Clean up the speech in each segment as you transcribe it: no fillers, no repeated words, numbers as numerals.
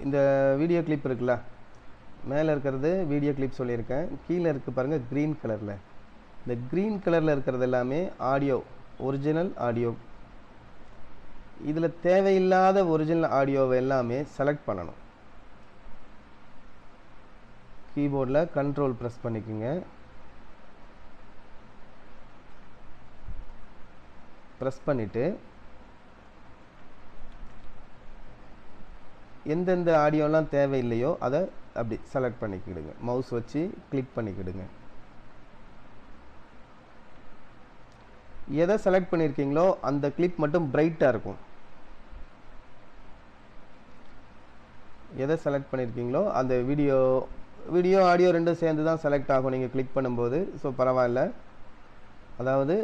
இந்த video clip இருக்குல்ல, மேலே இருக்கிறது வீடியோ கிளிப் சொல்லியிருக்கேன். கீழே இருக்குது பாருங்கள் க்ரீன் கலரில். இந்த க்ரீன் கலரில் இருக்கிறது எல்லாமே ஆடியோ, ஒரிஜினல் ஆடியோ. இதில் தேவையில்லாத ஒரிஜினல் ஆடியோவை எல்லாமே செலக்ட் பண்ணணும். கீபோர்டில் கண்ட்ரோல் ப்ரெஸ் பண்ணிக்கோங்க. ப்ரெஸ் பண்ணிவிட்டு எந்தெந்த ஆடியோலாம் தேவையில்லையோ அதை அப்படி செலக்ட் பண்ணிக்கிடுங்க. மவுஸ் வச்சு கிளிக் பண்ணிக்கிடுங்க. எதை செலக்ட் பண்ணியிருக்கீங்களோ அந்த கிளிப் மட்டும் பிரைட்டாக இருக்கும். எதை செலக்ட் பண்ணியிருக்கீங்களோ அந்த வீடியோ ஆடியோ ரெண்டும் சேர்ந்து தான் செலக்ட் ஆகும் நீங்கள் கிளிக் பண்ணும்போது. ஸோ பரவாயில்ல. அதாவது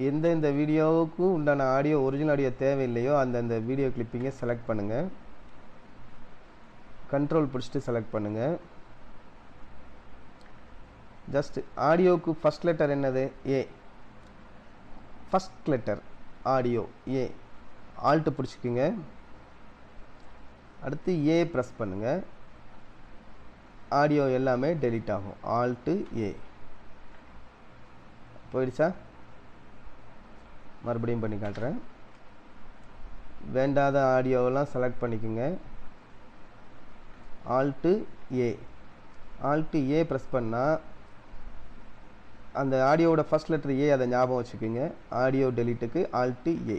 எந்தெந்த வீடியோவுக்கு உண்டான ஆடியோ ஒரிஜினல் ஆடியோ தேவையில்லையோ அந்தந்த வீடியோ கிளிப்பிங்கை செலக்ட் பண்ணுங்கள். கண்ட்ரோல் பிடிச்சிட்டு செலக்ட் பண்ணுங்கள். ஜஸ்ட் ஆடியோவுக்கு ஃபஸ்ட் லெட்டர் என்னது? ஏ. ஃபஸ்ட் லெட்டர் ஆடியோ ஏ. ஆல்ட்டு பிடிச்சிக்குங்க. அடுத்து ஏ ப்ரெஸ் பண்ணுங்கள். ஆடியோ எல்லாமே டெலீட் ஆகும். ஆல்ட்டு ஏ. போயிடுச்சா? மறுபடியும் பண்ணி காட்டுறேன். வேண்டாத ஆடியோவெல்லாம் செலக்ட் பண்ணிக்கோங்க. ஆல்ட்டு ஏ. ஆல்ட்டு ஏ ப்ரெஸ் பண்ணால் அந்த ஆடியோவோட ஃபஸ்ட் லெட்டர் ஏ, அதை ஞாபகம் வச்சுக்கோங்க. ஆடியோ டெலீட்டுக்கு ஆல்ட்டு ஏ.